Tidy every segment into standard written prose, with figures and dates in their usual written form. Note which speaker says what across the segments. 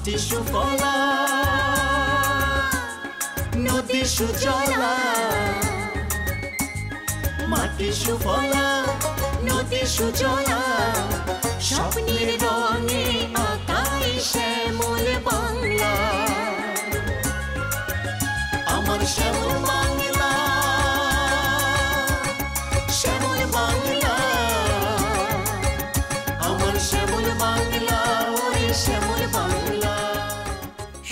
Speaker 1: মাটি সুফলা নদী সুজলা মাটি সুফলা নদী সুজলা স্বপ্নের রঙে আঁকাই শ্যামল বাংলা আমার শ্যামল বাংলা শ্যামল বাংলা আমার শ্যামল বাংলা ওই শ্যামল বাংলা।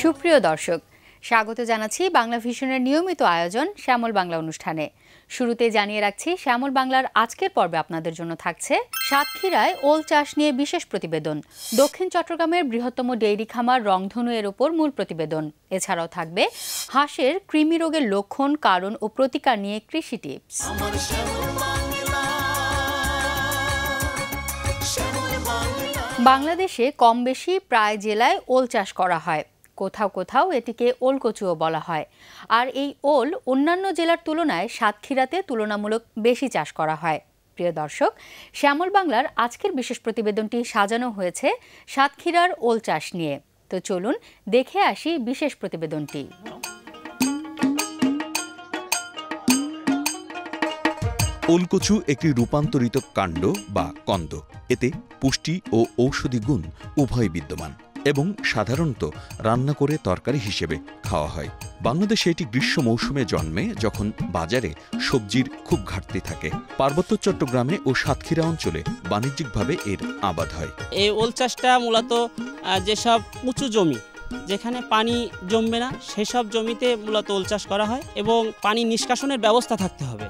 Speaker 2: সুপ্রিয় দর্শক, স্বাগত জানাচ্ছি বাংলা ভিশনের নিয়মিত আয়োজন শ্যামল বাংলা অনুষ্ঠানে। শুরুতে জানিয়ে রাখছি শ্যামল বাংলার আজকের পর্বে আপনাদের জন্য থাকছে সাতক্ষীরায় ওল চাষ নিয়ে বিশেষ প্রতিবেদন, দক্ষিণ চট্টগ্রামের বৃহত্তম ডেইরি খামার রংধনু এর ওপর মূল প্রতিবেদন। এছাড়াও থাকবে হাঁসের কৃমি রোগের লক্ষণ, কারণ ও প্রতিকার নিয়ে কৃষি টিপস। বাংলাদেশে কম বেশি প্রায় জেলায় ওল চাষ করা হয়, কোথাও কোথাও এটিকে ওলকচুও বলা হয়। আর এই ওল অন্যান্য জেলার তুলনায় সাতক্ষীরাতে তুলনামূলক বেশি চাষ করা হয়। প্রিয় দর্শক, শ্যামল বাংলার আজকের বিশেষ প্রতিবেদনটি সাজানো হয়েছে সাতক্ষীরার ওল চাষ নিয়ে। তো চলুন দেখে আসি বিশেষ প্রতিবেদনটি।
Speaker 3: ওলকচু একটি রূপান্তরিত কাণ্ড বা কন্দ। এতে পুষ্টি ও ঔষধি গুণ উভয় বিদ্যমান এবং সাধারণত রান্না করে তরকারি হিসেবে খাওয়া হয়। বাংলাদেশে এটি গ্রীষ্ম মৌসুমে জন্মে, যখন বাজারে সবজির খুব ঘাটতি থাকে। পার্বত্য চট্টগ্রামে ও সাতক্ষীরা অঞ্চলে বাণিজ্যিকভাবে এর আবাদ হয়।
Speaker 4: এই ওল চাষটা মূলত যেসব উঁচু জমি, যেখানে পানি জমবে না, সেসব জমিতে মূলত ওল চাষ করা হয় এবং পানি নিষ্কাশনের ব্যবস্থা থাকতে হবে।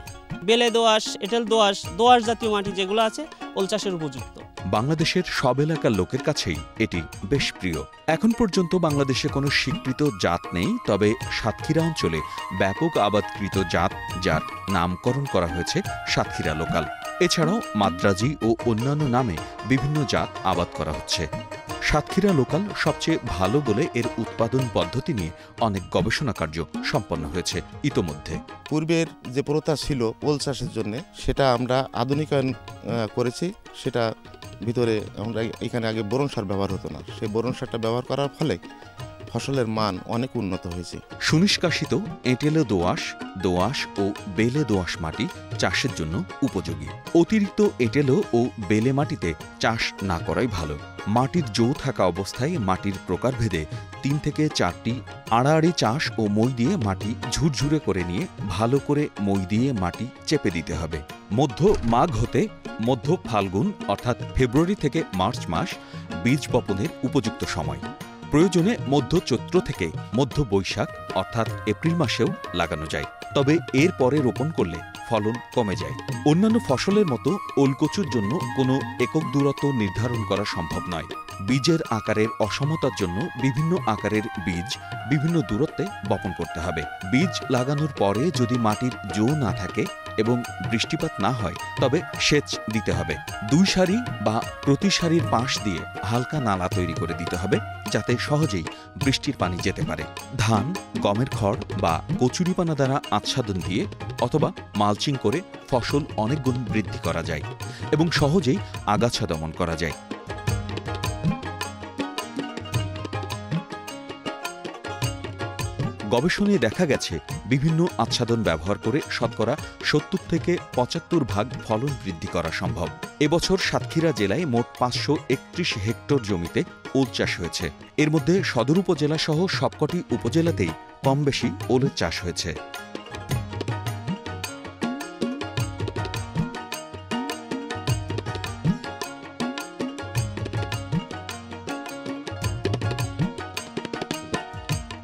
Speaker 4: বেলে দোআঁশ, এঁটেল দোআঁশ, দোআঁশ জাতীয় মাটি যেগুলো আছে ওল চাষের উপযুক্ত।
Speaker 3: বাংলাদেশের সব এলাকার লোকের কাছেই এটি বেশ প্রিয়। এখন পর্যন্ত বাংলাদেশে কোনো স্বীকৃত জাত নেই, তবে সাতক্ষীরা অঞ্চলে ব্যাপক আবাদকৃত জাত, যার নামকরণ করা হয়েছে সাতক্ষীরা লোকাল। এছাড়াও মাদ্রাজি ও অন্যান্য নামে বিভিন্ন জাত আবাদ করা হচ্ছে। সাতক্ষীরা লোকাল সবচেয়ে ভালো বলে এর উৎপাদন পদ্ধতি নিয়ে অনেক গবেষণা কার্য সম্পন্ন হয়েছে ইতোমধ্যে।
Speaker 5: পূর্বের যে প্রথা ছিল ওল চাষের জন্য, সেটা আমরা আধুনিকায়ন করেছি। সেটা ভিতরে আমরা এখানে আগে বোরন সার ব্যবহার হতো না, সেই বোরন সারটা ব্যবহার করার ফলে ফসলের মান অনেক উন্নত হয়েছে।
Speaker 3: সুনিষ্কাশিত এঁটেলে দোআঁশ ও বেলে দোআঁশ মাটি চাষের জন্য উপযোগী। অতিরিক্ত এঁটেলো ও বেলে মাটিতে চাষ না করাই ভালো। মাটির জো থাকা অবস্থায় মাটির প্রকারভেদে 3 থেকে 4টি আড়াআড়ি চাষ ও মই দিয়ে মাটি ঝুরঝুরে করে নিয়ে ভালো করে মই দিয়ে মাটি চেপে দিতে হবে। মধ্য মাঘ হতে মধ্য ফাল্গুন অর্থাৎ ফেব্রুয়ারি থেকে মার্চ মাস বীজ বপনের উপযুক্ত সময়। প্রয়োজনে মধ্য চৈত্র থেকে মধ্য বৈশাখ অর্থাৎ এপ্রিল মাসেও লাগানো যায়, তবে এর পরে রোপণ করলে ফলন কমে যায়। অন্যান্য ফসলের মতো ওলকচুর জন্য কোনো একক দূরত্ব নির্ধারণ করা সম্ভব নয়। বীজের আকারের অসমতার জন্য বিভিন্ন আকারের বীজ বিভিন্ন দূরত্বে বপন করতে হবে। বীজ লাগানোর পরে যদি মাটির জো না থাকে এবং বৃষ্টিপাত না হয়, তবে সেচ দিতে হবে। 2 সারি বা প্রতি সারির পাশ দিয়ে হালকা নালা তৈরি করে দিতে হবে, যাতে সহজেই বৃষ্টির পানি যেতে পারে। ধান, গমের খড় বা কচুরিপানা দ্বারা আচ্ছাদন দিয়ে অথবা মালচিং করে ফসল অনেক গুণ বৃদ্ধি করা যায় এবং সহজেই আগাছা দমন করা যায়। গবেষণায় দেখা গেছে বিভিন্ন আচ্ছাদন ব্যবহার করে শতকরা 70 থেকে 75% ফলন বৃদ্ধি করা সম্ভব। এবছর সাতক্ষীরা জেলায় মোট 531 হেক্টর জমিতে ওল চাষ হয়েছে। এর মধ্যে সদর উপজেলা সহ সবকটি উপজেলাতেই কম বেশি ওলের চাষ হয়েছে।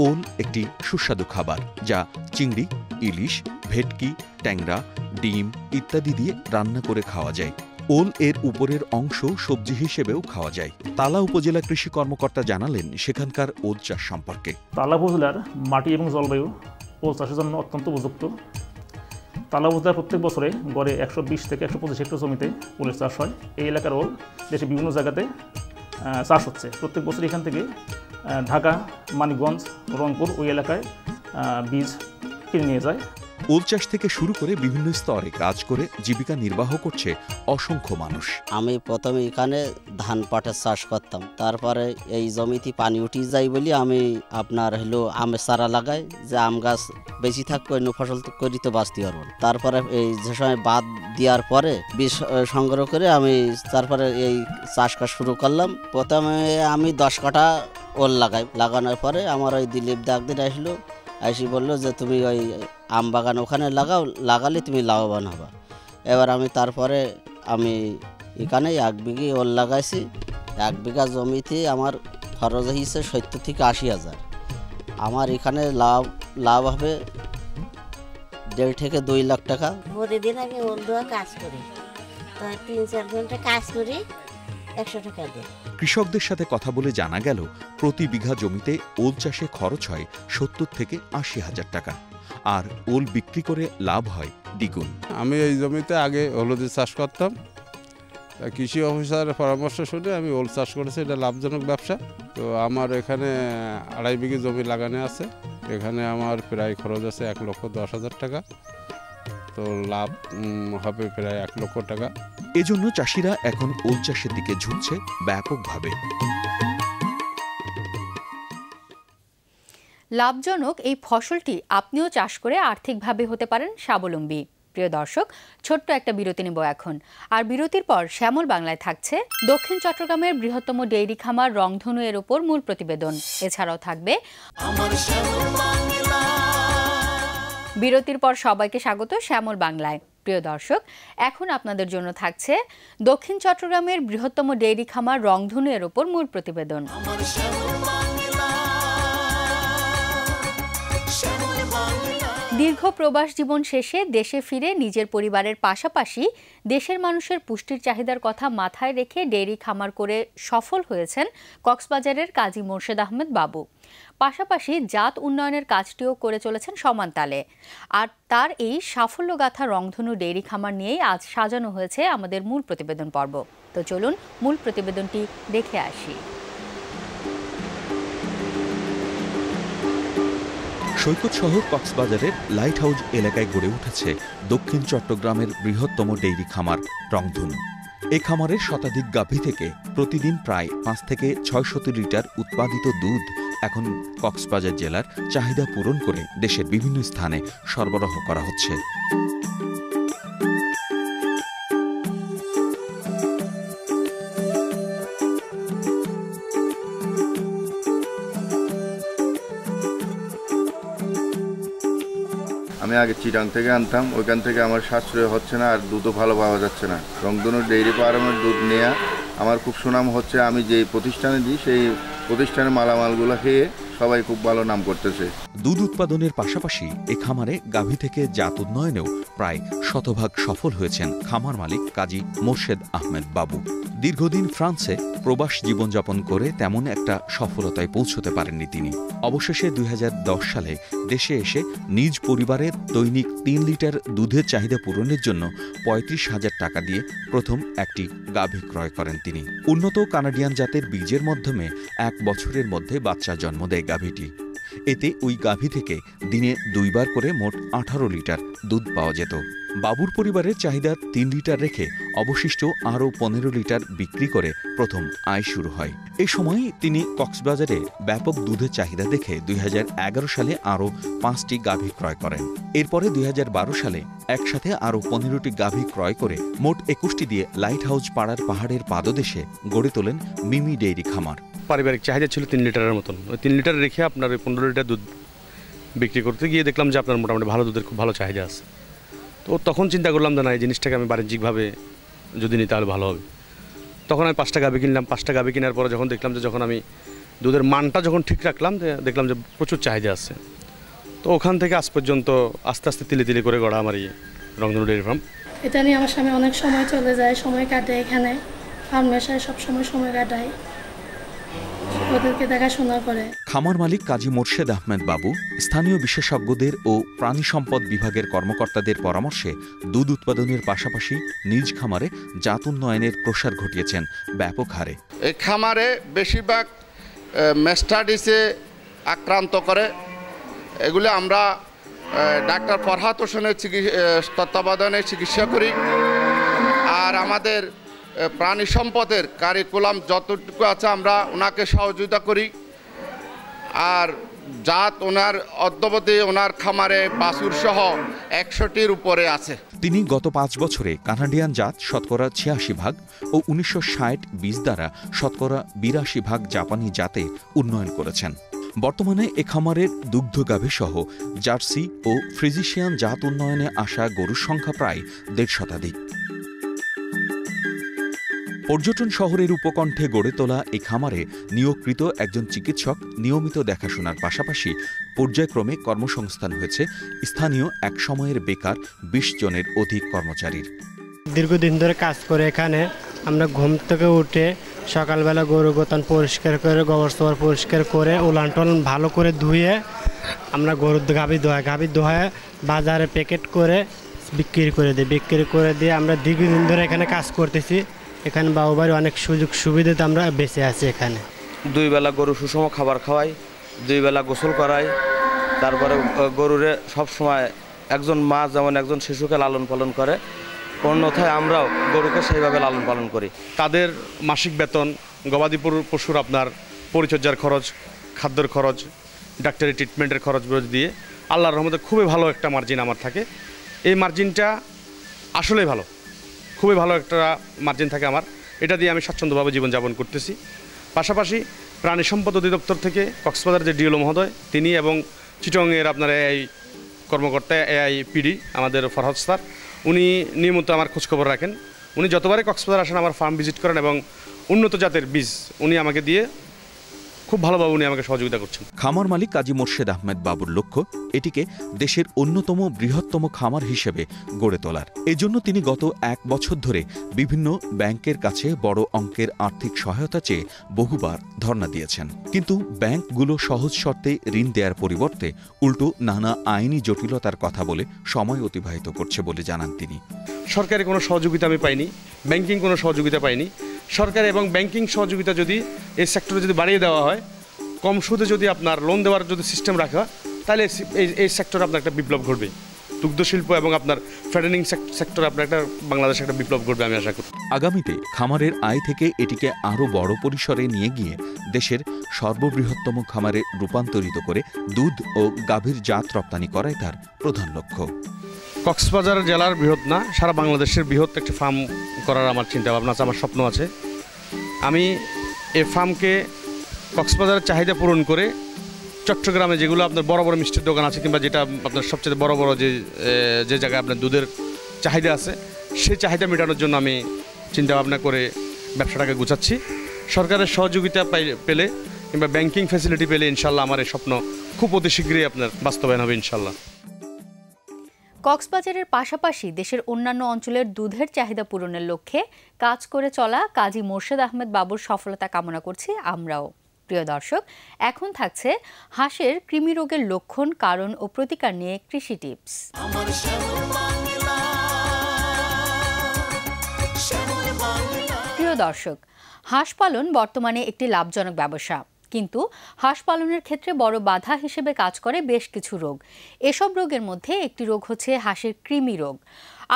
Speaker 3: ওল একটি সুস্বাদু খাবার, যা চিংড়ি, ইলিশ, ভেটকি, ট্যাংরা, ডিম ইত্যাদি দিয়ে রান্না করে খাওয়া যায়। ওল এর উপরের অংশ সবজি হিসেবেও খাওয়া যায়। তালা উপজেলা কৃষি কর্মকর্তা জানালেন সেখানকার ওল চাষ সম্পর্কে।
Speaker 6: তালা উপজেলার মাটি এবং জলবায়ু ওল চাষের জন্য অত্যন্ত উপযুক্ত। তালা উপজেলার প্রত্যেক বছরে গড়ে 120 থেকে 125 হেক্টর জমিতে ওলের চাষ হয়। এই এলাকার ওল দেশে বিভিন্ন জায়গাতে চাষ হচ্ছে। প্রত্যেক বছর এখান থেকে ঢাকা, মানিকগঞ্জ, রংপুর ওই এলাকায় বীজ কিনে নিয়ে যায়।
Speaker 3: ওল চাষ থেকে শুরু করে বিভিন্ন স্তরে কাজ করে জীবিকা নির্বাহ করছে অসংখ্য মানুষ।
Speaker 7: আমি প্রথমে এখানে ধান পাটের চাষ করতাম, তারপরে এই জমিতে পানি উঠে যায় বলি আমি আপনার আমের চারা লাগাই, যে আম গাছ বেশি থাকবে অন্য ফসল করি তো বাঁচতে পারবো। তারপরে এই যে সময় বাদ দেওয়ার পরে বীজ সংগ্রহ করে আমি তারপরে এই চাষ কাজ শুরু করলাম। প্রথমে আমি 10 কাঠা ওল লাগানোর পরে আমার ওই দিলীপ ডাকদিন আসলো, আইসি বললো যে তুমি ওই আম বাগান ওখানে লাগালে তুমি লাভবান হবা। এবার আমি তারপরে আমি এখানে 1 বিঘে ওল লাগাইছি। 1 বিঘা জমিতে আমার খরচ হয়েছে 70 থেকে 80,000। আমার এখানে লাভ হবে 1.5 থেকে 2 লাখ টাকা।
Speaker 8: প্রতিদিন আমি ওল দোয়া কাজ করি, তো 3-4 ঘন্টা কাজ করি, 100 টাকা দিই।
Speaker 3: কৃষকদের সাথে কথা বলে জানা গেল প্রতি বিঘা জমিতে ওল চাষে খরচ হয় 70 থেকে 80,000 টাকা, আর ওল বিক্রি করে লাভ হয় দ্বিগুণ।
Speaker 9: আমি এই জমিতে আগে হলুদের চাষ করতাম, কৃষি অফিসারের পরামর্শ শুনে আমি ওল চাষ করেছি। এটা লাভজনক ব্যবসা। তো আমার এখানে 2.5 বিঘে জমি লাগানো আছে, এখানে আমার প্রায় খরচ আছে 1,10,000 টাকা, তো লাভ হবে প্রায় 1 লক্ষ টাকা।
Speaker 3: এজন্য চাষিরা এখন ওল চাষের দিকে ঝুঁকছে ব্যাপকভাবে।
Speaker 2: লাভজনক এই ফসলটি আপনিও চাষ করে আর্থিকভাবে হতে পারেন স্বাবলম্বী। প্রিয় দর্শক, ছোট্ট একটা বিরতি নেব এখন, আর বিরতির পর শ্যামল বাংলায় থাকছে দক্ষিণ চট্টগ্রামের বৃহত্তম ডেইরি খামার রংধনু এর উপর মূল প্রতিবেদন। এছাড়াও থাকবে বিরতির পর সবাইকে স্বাগত শ্যামল বাংলায়। প্রিয় দর্শক, এখন আপনাদের জন্য থাকছে দক্ষিণ চট্টগ্রামের বৃহত্তম ডেইরি খামার রংধনু এর উপর মূল প্রতিবেদন। দীর্ঘ প্রবাস জীবন শেষে দেশে ফিরে নিজের পরিবারের পাশাপাশি দেশের মানুষের পুষ্টির চাহিদার কথা মাথায় রেখে ডেইরি খামার করে সফল হয়েছেন কক্সবাজারের কাজী মোর্শেদ আহমেদ বাবু। পাশাপাশি জাত উন্নয়নের কাজটিও করে চলেছেন সমান তালে। আর তার এই সাফল্যগাথা রংধনু ডেইরি খামার নিয়েই আজ সাজানো হয়েছে আমাদের মূল প্রতিবেদন পর্ব। তো চলুন মূল প্রতিবেদনটি দেখে আসি।
Speaker 3: সৈকত শহর কক্সবাজারের লাইট হাউস এলাকায় গড়ে উঠেছে দক্ষিণ চট্টগ্রামের বৃহত্তম ডেইরি খামার রংধনু। এই খামারের শতাধিক গাভী থেকে প্রতিদিন প্রায় 5 থেকে 600 লিটার উৎপাদিত দুধ এখন কক্সবাজার জেলার চাহিদা পূরণ করে দেশের বিভিন্ন স্থানে সরবরাহ করা হচ্ছে।
Speaker 10: আমি আগে চিটাং থেকে আনতাম, ওইখান থেকে আমার সাশ্রয় হচ্ছে না, আর দুধও ভালো পাওয়া যাচ্ছে না। রংধনু ডেইরি ফার্মের দুধ নেওয়া আমার খুব সুনাম হচ্ছে। আমি যে প্রতিষ্ঠানে দিই সেই প্রতিষ্ঠানের মালামালগুলো খেয়ে সবাই খুব ভালো নাম করতেছে।
Speaker 3: দুধ উৎপাদনের পাশাপাশি এ খামারে গাভী থেকে জাত উন্নয়নেও প্রায় শতভাগ সফল হয়েছেন খামার মালিক কাজী মোর্শেদ আহমেদ বাবু। দীর্ঘদিন ফ্রান্সে প্রবাস জীবনযাপন করে তেমন একটা সফলতায় পৌঁছতে পারেননি তিনি। অবশেষে 2010 সালে দেশে এসে নিজ পরিবারের দৈনিক 3 লিটার দুধের চাহিদা পূরণের জন্য 35,000 টাকা দিয়ে প্রথম একটি গাভী ক্রয় করেন তিনি। উন্নত কানাডিয়ান জাতের বীজের মাধ্যমে 1 বছরের মধ্যে বাচ্চা জন্ম দেয় গাভীটি। এতে ওই গাভী থেকে দিনে 2 বার করে মোট 18 লিটার দুধ পাওয়া যেত। বাবুর পরিবারের চাহিদা 3 লিটার রেখে অবশিষ্ট আরও 15 লিটার বিক্রি করে প্রথম আয় শুরু হয়। এই সময় তিনি কক্সবাজারে ব্যাপক দুধের চাহিদা দেখে 2011 সালে আরও 5টি গাভী ক্রয় করেন। এরপরে 2012 সালে একসাথে আরও 15টি গাভী ক্রয় করে মোট 21টি দিয়ে লাইট হাউস পাড়ার পাহাড়ের পাদদেশে গড়ে তোলেন মিমি ডেইরি খামার।
Speaker 11: পারিবারিক চাহিদা ছিল 3 লিটারের মতন। ওই 3 লিটার রেখে আপনার 15 লিটার দুধ বিক্রি করতে গিয়ে দেখলাম যে আপনার মোটামুটি ভালো দুধের খুব ভালো চাহিদা আছে। তো তখন চিন্তা করলাম যে না, এই জিনিসটাকে আমি বাণিজ্যিকভাবে যদি নিই তাহলে ভালো হবে। তখন আমি 5টা গাভী কিনলাম। 5টা গাভী কেনার পরে যখন দেখলাম যে যখন আমি দুধের মানটা যখন ঠিক রাখলাম, দেখলাম যে প্রচুর চাহিদা আছে। তো ওখান থেকে আজ পর্যন্ত আস্তে আস্তে তিলে তিলে করে গড়া আমার এই রংধনু ডেইরি ফার্ম।
Speaker 12: এটা নিয়ে আমার সামনে অনেক সময় চলে যায়, সময় কাটে এখানে ফার্মেশায় সব সময় কাটায়, ওদেরকে দেখাশোনা করে।
Speaker 3: খামার মালিক কাজী মোর্শেদ আহমেদ বাবু স্থানীয় বিশেষজ্ঞদের ও প্রাণী সম্পদ বিভাগের কর্মকর্তাদের পরামর্শে দুধ উৎপাদনের পাশাপাশি নিজ খামারে জাত উন্নয়নের প্রসার ঘটিয়েছেন ব্যাপক হারে।
Speaker 13: এই খামারে বেশিরভাগ মেস্টাডিসে আক্রান্ত করে। এগুলো আমরা ডাক্তার ফরহাদ হোসেনের তত্ত্বাবধানে চিকিৎসা করি। আর আমাদের প্রাণী সম্পদের কারিকুলাম যতটুকু আছে আমরা ওনাকে সহযোগিতা করি। আর জাত ওনার অদ্যাবধি ওনার খামারে বাছুর সহ 100টির উপরে আছে।
Speaker 3: তিনি গত 5 বছরে কানাডিয়ান জাত শতকরা 86% ও 1960 বীজ দ্বারা শতকরা 82% জাপানি জাতে উন্নয়ন করেছেন। বর্তমানে এ খামারের দুগ্ধগাভী সহ জার্সি ও ফ্রিজিশিয়ান জাত উন্নয়নে আসা গরুর সংখ্যা প্রায় 1.5 শতাধিক। পর্যটন শহরের উপকণ্ঠে গড়ে তোলা এই খামারে নিয়োগকৃত একজন চিকিৎসক নিয়মিত দেখাশোনার পাশাপাশি পর্যায়ক্রমে কর্মসংস্থান হয়েছে স্থানীয় এক সময়ের বেকার 20 জনের অধিক কর্মচারীর।
Speaker 14: দীর্ঘদিন ধরে কাজ করে এখানে আমরা ঘুম থেকে উঠে সকালবেলা গরু গোতান পরিষ্কার করে গোবর সোবর পরিষ্কার করে উলান টলান ভালো করে ধুয়ে আমরা গরুর গাভী দোহায় বাজারে প্যাকেট করে বিক্রি করে দিয়ে আমরা দীর্ঘদিন ধরে এখানে কাজ করতেছি। এখানে বাবুবাড়ি অনেক সুযোগ সুবিধাতে আমরা বেঁচে আছি। এখানে
Speaker 15: 2 বেলা গরু সুষম খাবার খাওয়াই, 2 বেলা গোসল করাই, তারপরে গরুরে সবসময় একজন মা যেমন একজন শিশুকে লালন পালন করে, অন্যথায় আমরাও গরুকে সেইভাবে লালন পালন করি।
Speaker 11: তাদের মাসিক বেতন, গবাদি পশুর আপনার পরিচর্যার খরচ, খাদ্যের খরচ, ডাক্তারি ট্রিটমেন্টের খরচগুলো দিয়ে আল্লাহর রহমতে খুবই ভালো একটা মার্জিন আমার থাকে। এই মার্জিনটা আসলেই ভালো, খুবই ভালো একটা মার্জিন থাকে আমার। এটা দিয়ে আমি স্বাচ্ছন্দ্যভাবে জীবনযাপন করতেছি। পাশাপাশি প্রাণী সম্পদ অধিদপ্তর থেকে কক্সবাজার যে ডিএলও মহোদয় তিনি এবং চিটংয়ের আপনার এই কর্মকর্তা এআইপিডি আমাদের ফরহাদ স্যার, উনি নিয়মিত আমার খোঁজখবর রাখেন। উনি যতবারই কক্সবাজার আসেন আমার ফার্ম ভিজিট করেন এবং উন্নত জাতের বীজ উনি আমাকে দিয়ে খুব ভালোভাবে উনি আমাকে সহযোগিতা করছেন।
Speaker 3: খামার মালিক কাজী মোর্শেদ আহমেদ বাবুর লক্ষ্য এটিকে দেশের অন্যতম বৃহত্তম খামার হিসেবে গড়ে তোলার। এজন্য তিনি গত 1 বছর ধরে বিভিন্ন ব্যাংকের কাছে বড় অঙ্কের আর্থিক সহায়তা চেয়ে বহুবার ধর্ণা দিয়েছেন। কিন্তু ব্যাংকগুলো সহজ শর্তে ঋণ দেওয়ার পরিবর্তে উল্টো নানা আইনি জটিলতার কথা বলে সময় অতিবাহিত করছে বলে জানান তিনি।
Speaker 11: সরকারি কোনো সহযোগিতা আমি পাইনি, ব্যাংকিং কোনো সহযোগিতা পাইনি। সরকার এবং ব্যাংকিং সহযোগিতা যদি এই সেক্টরে যদি বাড়িয়ে দেওয়া হয়, কম সুদে যদি আপনার লোন দেওয়ার যদি সিস্টেম রাখা, তাহলে এই সেক্টরে আপনার একটা বিপ্লব ঘটবে। দুগ্ধ শিল্প এবং আপনার ফ্যাটেনিং সেক্টরে আপনার একটা বাংলাদেশে একটা বিপ্লব ঘটবে আমি আশা করি।
Speaker 3: আগামীতে খামারের আয় থেকে এটিকে আরও বড় পরিসরে নিয়ে গিয়ে দেশের সর্ববৃহত্তম খামারে রূপান্তরিত করে দুধ ও গাভীর জাত রপ্তানি করাই তার প্রধান লক্ষ্য।
Speaker 11: কক্সবাজার জেলার বৃহৎ না, সারা বাংলাদেশের বৃহৎ একটি ফার্ম করার আমার চিন্তাভাবনা আছে, আমার স্বপ্ন আছে। আমি এই ফার্মকে কক্সবাজারের চাহিদা পূরণ করে চট্টগ্রামে যেগুলো আপনার বড় বড় মিষ্টির দোকান আছে কিংবা যেটা আপনার সবচেয়ে বড় বড় যে জায়গায় আপনার দুধের চাহিদা আছে, সেই চাহিদা মেটানোর জন্য আমি চিন্তাভাবনা করে ব্যবসাটাকে গুছাচ্ছি। সরকারের সহযোগিতা পেলে কিংবা ব্যাংকিং ফ্যাসিলিটি পেলে ইনশাল্লাহ আমার এই স্বপ্ন খুব অতি শীঘ্রই আপনার বাস্তবায়ন হবে ইনশাল্লাহ।
Speaker 2: কক্সবাজারের পাশাপাশি দেশের অন্যান্য অঞ্চলের দুধের চাহিদা পূরণের লক্ষ্যে কাজ করে চলা কাজী মোর্শেদ আহমেদ বাবুর সফলতা কামনা করছি আমরাও। প্রিয় দর্শক, এখন থাকছে হাঁসের কৃমি রোগের লক্ষণ, কারণ ও প্রতিকার নিয়ে কৃষি টিপস। প্রিয় দর্শক, হাঁস পালন বর্তমানে একটি লাভজনক ব্যবসা, কিন্তু হাঁস পালনের ক্ষেত্রে বড় বাধা হিসেবে কাজ করে বেশ কিছু রোগ। এসব রোগের মধ্যে একটি রোগ হচ্ছে হাঁসের কৃমি রোগ।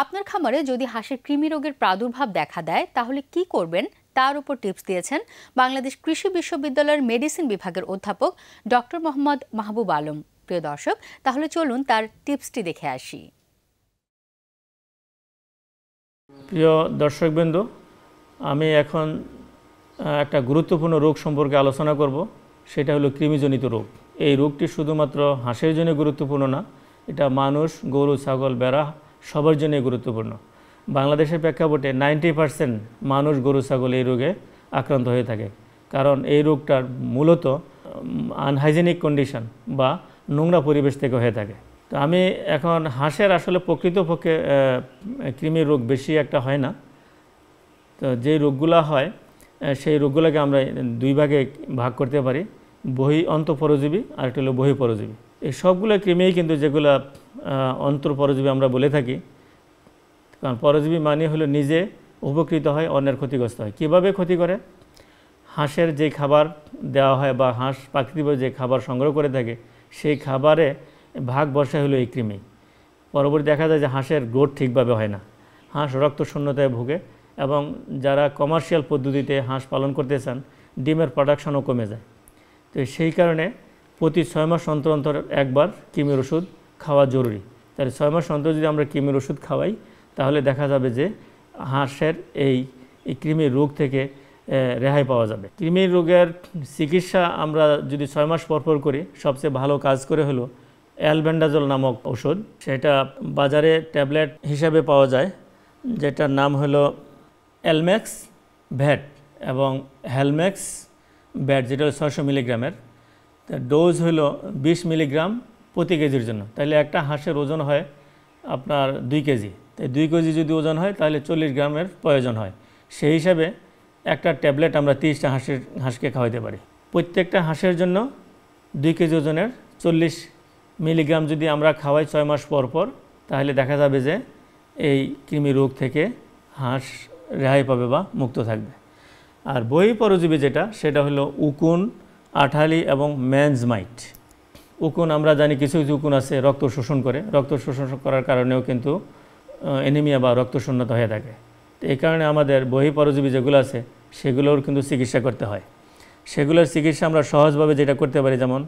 Speaker 2: আপনার খামারে যদি হাঁসের কৃমি রোগের প্রাদুর্ভাব দেখা দেয় তাহলে কি করবেন তার উপর টিপস দিয়েছেন বাংলাদেশ কৃষি বিশ্ববিদ্যালয়ের মেডিসিন বিভাগের অধ্যাপক ডক্টর মোহাম্মদ মাহবুব আলম। প্রিয় দর্শক, তাহলে চলুন তার টিপসটি দেখে আসি।
Speaker 6: প্রিয় দর্শকবৃন্দ, আমি এখন একটা গুরুত্বপূর্ণ রোগ সম্পর্কে আলোচনা করব, সেটা হলো কৃমিজনিত রোগ। এই রোগটি শুধুমাত্র হাঁসের জন্য গুরুত্বপূর্ণ না, এটা মানুষ, গরু, ছাগল, ভেড়া সবার জন্যই গুরুত্বপূর্ণ। বাংলাদেশের প্রেক্ষাপটে 90% মানুষ, গরু, ছাগল এই রোগে আক্রান্ত হয়ে থাকে, কারণ এই রোগটার মূলত আনহাইজেনিক কন্ডিশন বা নোংরা পরিবেশ থেকে হয়ে থাকে। তো আমি এখন হাঁসের আসলে প্রকৃতপক্ষে কৃমির রোগ বেশি একটা হয় না। তো যে রোগগুলো হয় সেই রোগগুলোকে আমরা 2 ভাগে ভাগ করতে পারি, অন্তঃপরজীবী আর একটা হলো বহিঃপরজীবী। এই সবগুলো কৃমিই কিন্তু যেগুলো অন্তঃপরজীবী আমরা বলে থাকি, কারণ পরজীবী মানে হলো নিজে উপকৃত হয়, অন্যের ক্ষতিগ্রস্ত হয়। কীভাবে ক্ষতি করে? হাঁসের যে খাবার দেওয়া হয় বা হাঁস প্রাকৃতিকভাবে যে খাবার সংগ্রহ করে থাকে সেই খাবারে
Speaker 16: ভাগ বসায় হলো এই কৃমি। পরবর্তী দেখা যায় যে হাঁসের গ্রোথ ঠিকভাবে হয় না, হাঁস রক্ত শূন্যতায় ভোগে এবং যারা কমার্শিয়াল পদ্ধতিতে হাঁস পালন করতে চান ডিমের প্রোডাকশনও কমে যায়। তো সেই কারণে প্রতি 6 মাস অন্তর অন্তর একবার কৃমির ওষুধ খাওয়া জরুরি। তাহলে 6 মাস অন্তর যদি আমরা কৃমির ওষুধ খাওয়াই তাহলে দেখা যাবে যে হাঁসের এই কৃমির রোগ থেকে রেহাই পাওয়া যাবে। কৃমির রোগের চিকিৎসা আমরা যদি 6 মাস পর করি সবচেয়ে ভালো কাজ করে হলো অ্যালবেন্ডাজল নামক ওষুধ। সেটা বাজারে ট্যাবলেট হিসাবে পাওয়া যায়, যেটার নাম হলো এলম্যাক্স ভ্যাট এবং হেলম্যাক্স ব্যাট, যেটা হলো 600 মিলিগ্রামের। তার ডোজ হলো 20 মিলিগ্রাম প্রতি কেজির জন্য। তাহলে একটা হাঁসের ওজন হয় আপনার 2 কেজি। তাই 2 কেজি যদি ওজন হয় তাহলে 40 গ্রামের প্রয়োজন হয়। সেই হিসাবে একটা ট্যাবলেট আমরা 30টা হাঁসকে খাওয়াতে পারি। প্রত্যেকটা হাঁসের জন্য 2 কেজি ওজনের 40 মিলিগ্রাম যদি আমরা খাওয়াই 6 মাস পর তাহলে দেখা যাবে যে এই কৃমি রোগ থেকে হাঁস রেহাই পাবে বা মুক্ত থাকবে। আর বহিঃপরজীবী যেটা সেটা হলো উকুন, আঠালি এবং ম্যানজমাইট। উকুন আমরা জানি কিছু উকুন আছে রক্ত শোষণ করে, রক্ত শোষণ করার কারণেও কিন্তু অ্যানিমিয়া বা রক্ত শূন্যতা হয়ে থাকে। তো এই কারণে আমাদের বহিঃপরজীবী যেগুলো আছে সেগুলোর কিন্তু চিকিৎসা করতে হয়। সেগুলোর চিকিৎসা আমরা সহজভাবে যেটা করতে পারি, যেমন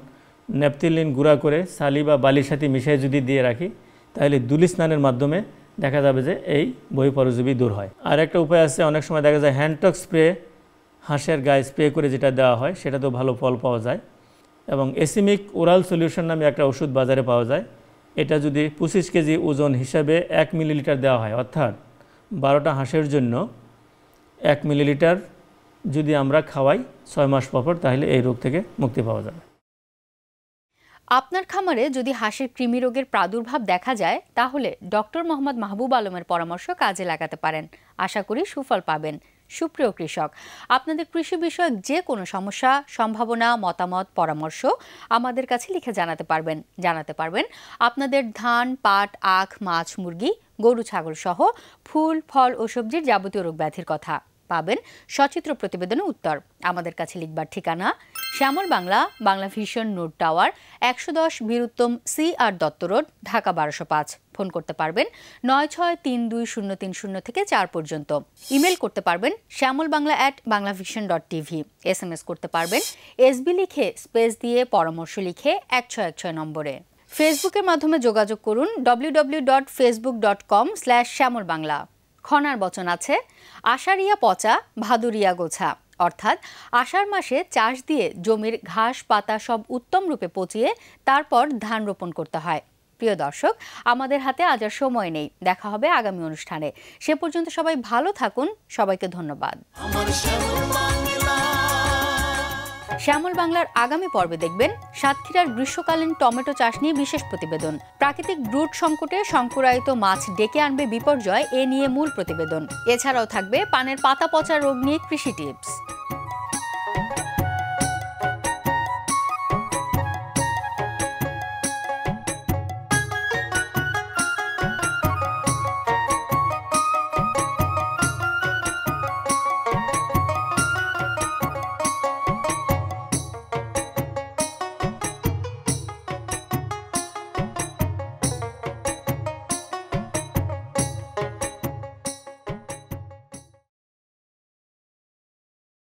Speaker 16: ন্যাপথলিন গুঁড়া করে সালি বা বালির সাথে মিশিয়ে যদি দিয়ে রাখি তাহলে দুলি স্নানের মাধ্যমে দেখা যাবে যে এই বহিঃপরজীবী দূর হয়। আর একটা উপায় আছে, অনেক সময় দেখা যায় হ্যান্ডটক্স স্প্রে হাঁসের গায়ে স্প্রে করে যেটা দেওয়া হয় সেটাতেও ভালো ফল পাওয়া যায়। এবং এসিমিক ওরাল সলিউশন নামে একটা ওষুধ বাজারে পাওয়া যায়। এটা যদি 25 কেজি ওজন হিসাবে 1 মিলিলিটার দেওয়া হয়, অর্থাৎ 12টা হাঁসের জন্য 1 মিলিলিটার যদি আমরা খাওয়াই 6 মাস পর তাহলে এই রোগ থেকে মুক্তি পাওয়া যাবে।
Speaker 2: আপনার খামারে যদি হাঁসের কৃমি রোগের প্রাদুর্ভাব দেখা যায় তাহলে ডক্টর মোহাম্মদ মাহবুব আলমের পরামর্শ কাজে লাগাতে পারেন। আশা করি সুফল পাবেন। সুপ্রিয় কৃষক, আপনাদের কৃষি বিষয়ক যে কোনো সমস্যা, সম্ভাবনা, মতামত, পরামর্শ আমাদের কাছে লিখে জানাতে পারবেন আপনাদের ধান, পাট, আখ, মাছ, মুরগি, গরু, ছাগল সহ ফুল, ফল ও সবজির যাবতীয় রোগ ব্যাধির কথা। পাবেন সচিত্র প্রতিবেদনে উত্তর। আমাদের কাছে লিখবার ঠিকানা Shyamal Bangla, Bangla vision, note tower, 110 Biruttam CR Dutta road, Dhaka 1205। Phone করতে পারবেন 96320300 থেকে 4 পর্যন্ত। ইমেল করতে পারবেন shyamolbangla@banglavision.tv। SMS করতে পারবেন SB লিখে স্পেস দিয়ে পরামর্শ লিখে 1616 নম্বরে। ফেসবুকের মাধ্যমে যোগাযোগ করুন www.facebook.com/শ্যামলবাংলা। খনার বচন আছে, আষাঢ়িয়া পচা ভাদুরিয়া গোছা, অর্থাৎ আষাঢ় মাসে চাষ দিয়ে জমির ঘাস পাতা সব উত্তম রূপে পচিয়ে তারপর ধান রোপণ করতে হয়। প্রিয় দর্শক, আমাদের হাতে আজ আর সময় নেই। দেখা হবে আগামী অনুষ্ঠানে। সে পর্যন্ত সবাই ভালো থাকুন। সবাইকে ধন্যবাদ। শ্যামল বাংলার আগামী পর্বে দেখবেন সাতক্ষীরার গ্রীষ্মকালীন টমেটো চাষ নিয়ে বিশেষ প্রতিবেদন। প্রাকৃতিক ব্রুট সংকটে সংকুরায়িত মাছ ডেকে আনবে বিপর্যয়, এ নিয়ে মূল প্রতিবেদন। এছাড়াও থাকবে পানের পাতা পচা রোগ নিয়ে কৃষি টিপস।